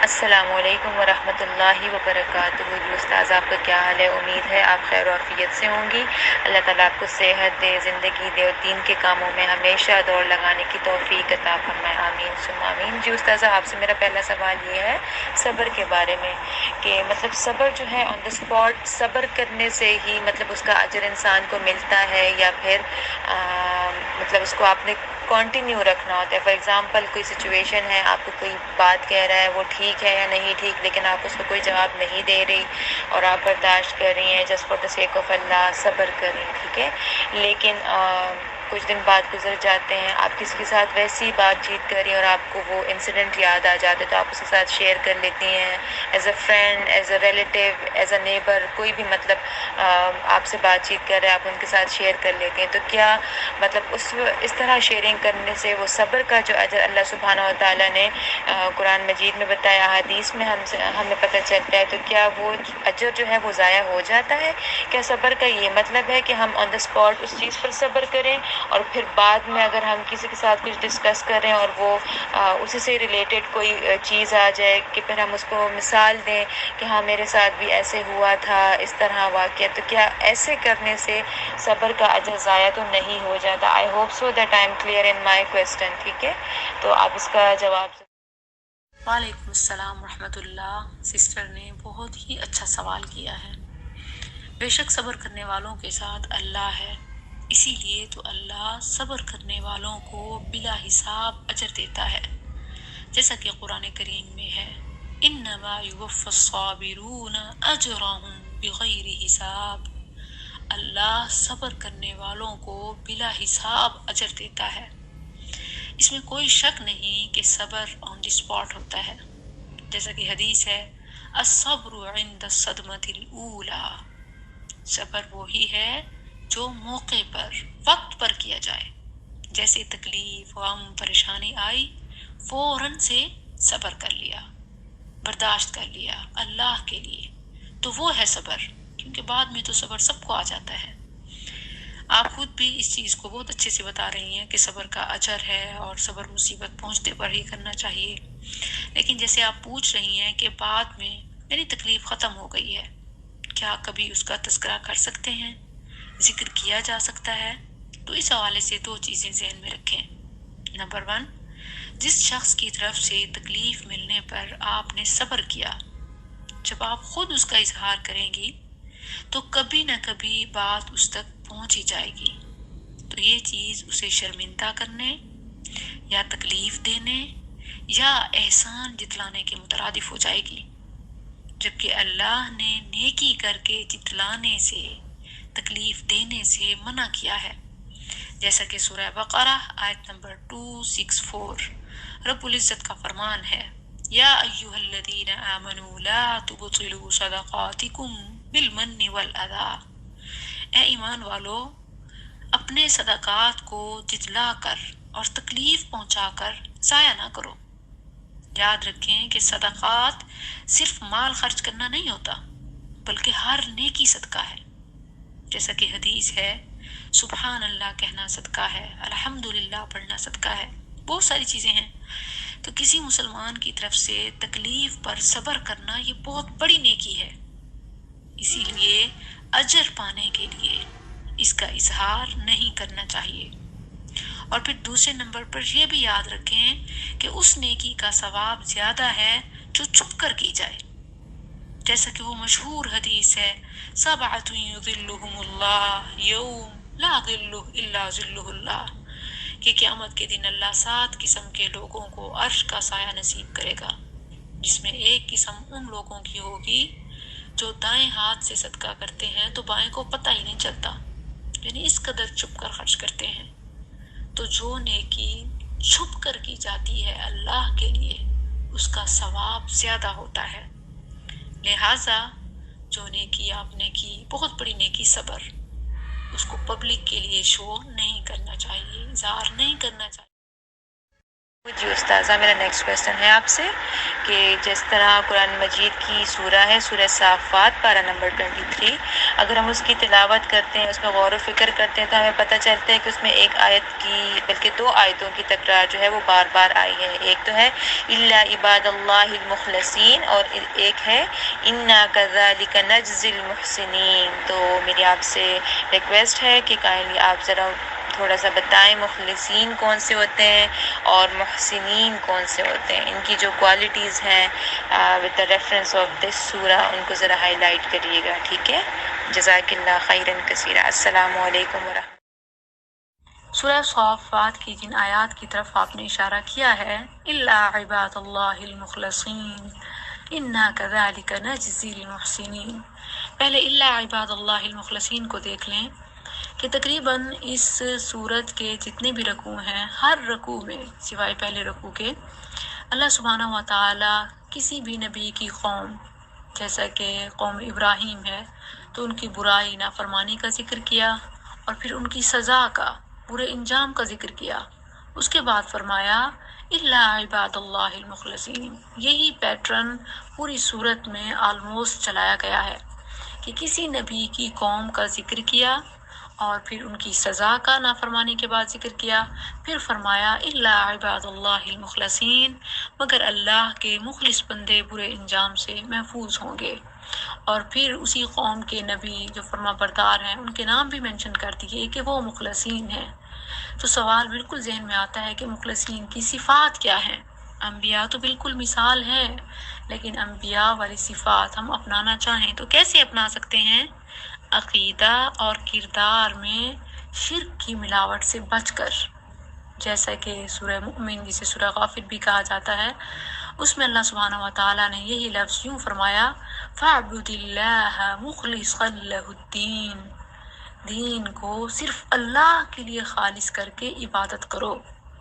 السلام علیکم ورحمۃ اللہ وبرکاتہ۔ جی استاذ، آپ کا کیا حال ہے؟ امید ہے آپ خیر و عافیت سے ہوں گی۔ اللہ تعالیٰ آپ کو صحت دے، زندگی دے اور دین کے کاموں میں ہمیشہ دوڑ لگانے کی توفیق عطا فرمائے، آمین ثم آمین۔ جی استاذہ، آپ سے میرا پہلا سوال یہ ہے صبر کے بارے میں کہ مطلب صبر جو ہے آن دا اسپاٹ صبر کرنے سے ہی مطلب اس کا اجر انسان کو ملتا ہے، یا پھر مطلب اس کو آپ نے کنٹینیو رکھنا ہوتا ہے؟ فار ایگزامپل کوئی سچویشن ہے، آپ کو کوئی بات کہہ رہا ہے، وہ ٹھیک ہے یا نہیں ٹھیک، لیکن آپ اس کو کوئی جواب نہیں دے رہی اور آپ برداشت کر رہی ہیں just for the sake of اللہ، صبر کر رہی ہیں، ٹھیک ہے، لیکن کچھ دن بعد گزر جاتے ہیں، آپ کسی کے ساتھ ویسی بات چیت کر رہی ہیں اور آپ کو وہ انسیڈنٹ یاد آ جاتے تو آپ اس کے ساتھ شیئر کر لیتی ہیں as a friend, as a relative, as a neighbour, کوئی بھی مطلب آپ سے بات چیت کر رہے ہیں، آپ ان کے ساتھ شیئر کر لیتے ہیں، تو کیا مطلب اس طرح شیئرنگ کرنے سے وہ صبر کا جو اجر اللہ سبحانہ و تعالیٰ نے قرآن مجید میں بتایا، حدیث میں ہمیں پتہ چلتا ہے، تو کیا وہ اجر جو ہے وہ ضائع ہو جاتا ہے؟ کیا صبر کا یہ مطلب ہے کہ ہم آن دا اسپاٹ اس چیز پر صبر کریں اور پھر بعد میں اگر ہم کسی کے ساتھ کچھ ڈسکس کریں اور وہ اسی سے ریلیٹڈ کوئی چیز آ جائے کہ پھر ہم اس کو مثال دیں کہ ہاں میرے ساتھ بھی ایسے ہوا تھا، اس طرح واقعہ، تو کیا ایسے کرنے سے صبر کا اجر ضائع تو نہیں ہو جاتا؟ I hope so that I am clear in my question, ٹھیک ہے، تو آپ اس کا جواب۔ وعلیکم السلام ورحمۃ اللہ۔ سسٹر نے بہت ہی اچھا سوال کیا ہے۔ بے شک صبر کرنے والوں کے ساتھ اللہ ہے، اسی لیے تو اللہ صبر کرنے والوں کو بلا حساب اجر دیتا ہے، جیسا کہ قرآن کریم میں ہے، انما یوفی الصابرون اجرهم بغیر حساب۔ اللہ صبر کرنے والوں کو بلا حساب اجر دیتا ہے۔ اس میں کوئی شک نہیں کہ صبر آن دی اسپاٹ ہوتا ہے، جیسا کہ حدیث ہے، الصبر عند الصدمۃ الاولی، صبر وہی ہے جو موقع پر، وقت پر کیا جائے، جیسے تکلیف، غم، پریشانی آئی فوراً سے صبر کر لیا، برداشت کر لیا اللہ کے لیے، تو وہ ہے صبر، کیونکہ بعد میں تو صبر سب کو آ جاتا ہے۔ آپ خود بھی اس چیز کو بہت اچھے سے بتا رہی ہیں کہ صبر کا اجر ہے اور صبر مصیبت پہنچتے پر ہی کرنا چاہیے، لیکن جیسے آپ پوچھ رہی ہیں کہ بعد میں میری تکلیف ختم ہو گئی ہے، کیا کبھی اس کا تذکرہ کر سکتے ہیں، ذکر کیا جا سکتا ہے؟ تو اس حوالے سے دو چیزیں ذہن میں رکھیں۔ نمبر 1، جس شخص کی طرف سے تکلیف ملنے پر آپ نے صبر کیا، جب آپ خود اس کا اظہار کریں گی تو کبھی نہ کبھی بات اس تک پہنچ ہی جائے گی، تو یہ چیز اسے شرمندہ کرنے یا تکلیف دینے یا احسان جتلانے کے مترادف ہو جائے گی، جبکہ اللہ نے نیکی کر کے جتلانے سے، تکلیف دینے سے منع کیا ہے، جیسا کہ سورہ بقرہ آیت نمبر 264 رب العزت کا فرمان ہے، یا ایھا الذین آمنوا لا تبطلوا صدقاتکم بالمن والاذی، اے ایمان والو، اپنے صدقات کو جتلا کر اور تکلیف پہنچا کر ضائع نہ کرو۔ یاد رکھیں کہ صدقات صرف مال خرچ کرنا نہیں ہوتا، بلکہ ہر نیکی صدقہ ہے، جیسا کہ حدیث ہے، سبحان اللہ کہنا صدقہ ہے، الحمدللہ پڑھنا صدقہ ہے، بہت ساری چیزیں ہیں۔ تو کسی مسلمان کی طرف سے تکلیف پر صبر کرنا یہ بہت بڑی نیکی ہے، اسی لیے اجر پانے کے لیے اس کا اظہار نہیں کرنا چاہیے۔ اور پھر دوسرے نمبر پر یہ بھی یاد رکھیں کہ اس نیکی کا ثواب زیادہ ہے جو چھپ کر کی جائے، جیسا کہ وہ مشہور حدیث ہے، سبعۃ یظلھم اللہ یوم لا ظل الا ظلہ اللہ، کہ قیامت کے دن اللہ 7 قسم کے لوگوں کو عرش کا سایہ نصیب کرے گا، جس میں ایک قسم ان لوگوں کی ہوگی جو دائیں ہاتھ سے صدقہ کرتے ہیں تو بائیں کو پتہ ہی نہیں چلتا، یعنی اس قدر چھپ کر خرچ کرتے ہیں۔ تو جو نیکی چھپ کر کی جاتی ہے اللہ کے لیے، اس کا ثواب زیادہ ہوتا ہے، لہٰذا جو نیکی آپ نے کی، بہت بڑی نیکی صبر، اس کو پبلک کے لیے شو نہیں کرنا چاہیے، اظہار نہیں کرنا چاہیے۔ جی استاذہ، میرا نیکسٹ کویسچن ہے آپ سے کہ جس طرح قرآن مجید کی سورہ ہے، سورہ صافات، پارہ نمبر 23، اگر ہم اس کی تلاوت کرتے ہیں، اس میں غور و فکر کرتے ہیں، تو ہمیں پتہ چلتا ہے کہ اس میں ایک آیت کی بلکہ 2 آیتوں کی تکرار جو ہے وہ بار بار آئی ہے۔ ایک تو ہے الا عباد اللہ المخلصین، اور ایک ہے انا کذالک نجزی المحسنین۔ تو میری آپ سے ریکویسٹ ہے کہ کائنڈلی آپ ذرا تھوڑا سا بتائیں مخلصین کون سے ہوتے ہیں اور محسنین کون سے ہوتے ہیں، ان کی جو کوالٹیز ہیں with the reference of this سورہ ان کو ذرا ہائی لائٹ کریے گا، ٹھیک ہے؟ جزاک اللہ خیراً کثیرا۔ السلام علیکم ورحمۃ۔ سورہ صافات کی جن آیات کی طرف آپ نے اشارہ کیا ہے، الا عباد اللہ المخلصین انا کذالک نجزی المحسنین، پہلے الا عباد اللہ المخلصین کو دیکھ لیں کہ تقریباً اس سورت کے جتنے بھی رکوع ہیں، ہر رکوع میں سوائے پہلے رکوع کے اللہ سبحانہ و تعالی کسی بھی نبی کی قوم، جیسا کہ قوم ابراہیم ہے تو ان کی برائی نافرمانی کا ذکر کیا، اور پھر ان کی سزا کا، برے انجام کا ذکر کیا۔ اس کے بعد فرمایا الا عباد اللہ المخلصین۔ یہی پیٹرن پوری سورت میں آلموسٹ چلایا گیا ہے کہ کسی نبی کی قوم کا ذکر کیا اور پھر ان کی سزا کا نافرمانی کے بعد ذکر کیا، پھر فرمایا الا عباد اللہ المخلصین، مگر اللہ کے مخلص بندے برے انجام سے محفوظ ہوں گے، اور پھر اسی قوم کے نبی جو فرما بردار ہیں ان کے نام بھی منشن کر دیے کہ وہ مخلصین ہیں۔ تو سوال بالکل ذہن میں آتا ہے کہ مخلصین کی صفات کیا ہیں؟ انبیاء تو بالکل مثال ہیں، لیکن انبیاء والی صفات ہم اپنانا چاہیں تو کیسے اپنا سکتے ہیں؟ عقیدہ اور کردار میں شرک کی ملاوٹ سے بچ کر، جیسا کہ سورہ مؤمن جسے سورہ غافر بھی کہا جاتا ہے، اس میں اللہ سبحانہ و تعالیٰ نے یہی لفظ یوں فرمایا فَاعْبُدِ اللَّهَ مُخْلِصًا لَهُ الدِّينَ، دین کو صرف اللہ کے لیے خالص کر کے عبادت کرو،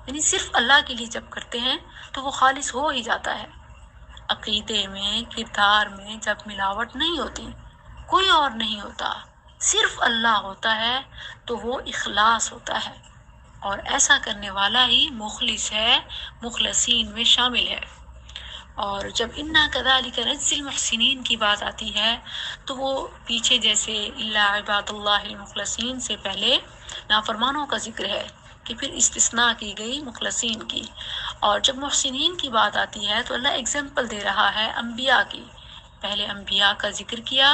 یعنی صرف اللہ کے لیے جب کرتے ہیں تو وہ خالص ہو ہی جاتا ہے۔ عقیدے میں، کردار میں جب ملاوٹ نہیں ہوتی، کوئی اور نہیں ہوتا، صرف اللہ ہوتا ہے، تو وہ اخلاص ہوتا ہے، اور ایسا کرنے والا ہی مخلص ہے، مخلصین میں شامل ہے۔ اور جب انا کذالک نجزی المحسنین کی بات آتی ہے تو وہ پیچھے جیسے الا عباد اللہ المخلصین سے پہلے نافرمانوں کا ذکر ہے کہ پھر استثناء کی گئی مخلصین کی، اور جب محسنین کی بات آتی ہے تو اللہ ایگزامپل دے رہا ہے انبیاء کی، پہلے انبیاء کا ذکر کیا،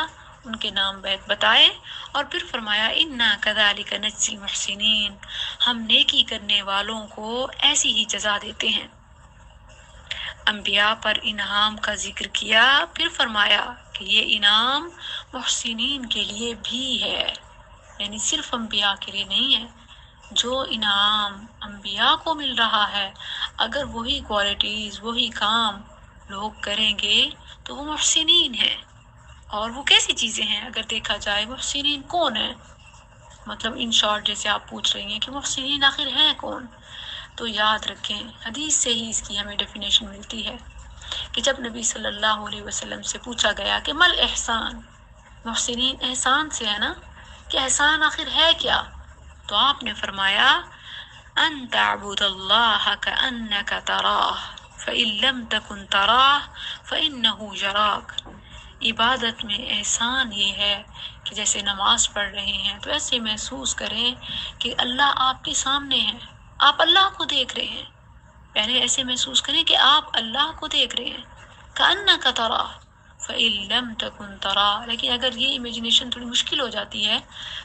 ان کے نام بتائے، اور پھر فرمایا انا کذالک نجزی المحسنین، ہم نیکی کرنے والوں کو ایسی ہی جزا دیتے ہیں۔ انبیاء پر انعام کا ذکر کیا، پھر فرمایا کہ یہ انعام محسنین کے لیے بھی ہے، یعنی صرف انبیاء کے لیے نہیں ہے۔ جو انعام انبیاء کو مل رہا ہے، اگر وہی کوالٹیز، وہی کام لوگ کریں گے تو وہ محسنین ہیں۔ اور وہ کیسی چیزیں ہیں اگر دیکھا جائے؟ محسنین کون ہیں؟ مطلب ان شارٹ جیسے آپ پوچھ رہی ہیں کہ محسنین آخر ہیں کون، تو یاد رکھیں حدیث سے ہی اس کی ہمیں ڈیفینیشن ملتی ہے کہ جب نبی صلی اللہ علیہ وسلم سے پوچھا گیا کہ مل احسان، محسنین احسان سے ہے نا، کہ احسان آخر ہے کیا؟ تو آپ نے فرمایا ان تعبد اللہ کأنک تراہ فإن لم تکن تراہ فإنہ یراک۔ عبادت میں احسان یہ ہے کہ جیسے نماز پڑھ رہے ہیں تو ایسے محسوس کریں کہ اللہ آپ کے سامنے ہے، آپ اللہ کو دیکھ رہے ہیں، پہلے ایسے محسوس کریں کہ آپ اللہ کو دیکھ رہے ہیں، کأنک تراہ فإن لم تکن تراہ۔ لیکن اگر یہ امیجنیشن تھوڑی مشکل ہو جاتی ہے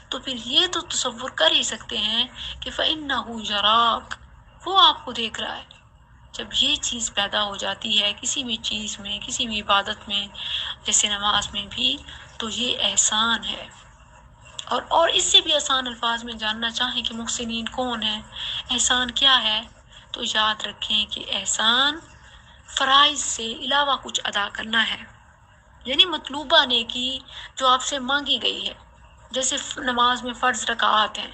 تو پھر یہ تو تصور کر ہی سکتے ہیں کہ فإنہ یراک، وہ آپ کو دیکھ رہا ہے۔ جب یہ چیز پیدا ہو جاتی ہے کسی بھی چیز میں، کسی بھی عبادت میں، جیسے نماز میں بھی، تو یہ احسان ہے۔ اور اس سے بھی آسان الفاظ میں جاننا چاہیں کہ محسنین کون ہیں، احسان کیا ہے، تو یاد رکھیں کہ احسان فرائض سے علاوہ کچھ ادا کرنا ہے، یعنی مطلوبہ نیکی جو آپ سے مانگی گئی ہے، جیسے نماز میں فرض رکعات ہیں،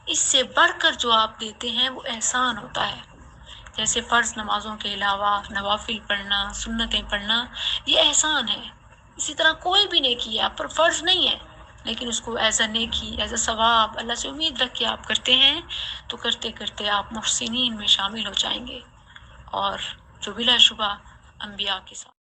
اس سے بڑھ کر جو آپ دیتے ہیں وہ احسان ہوتا ہے۔ جیسے فرض نمازوں کے علاوہ نوافل پڑھنا، سنتیں پڑھنا، یہ احسان ہے۔ اسی طرح کوئی بھی نیکی آپ پر فرض نہیں ہے لیکن اس کو ایز اے نیکی، ایز اے ثواب اللہ سے امید رکھ کے آپ کرتے ہیں، تو کرتے کرتے آپ محسنین میں شامل ہو جائیں گے، اور جو بلا شبہ انبیاء کے ساتھ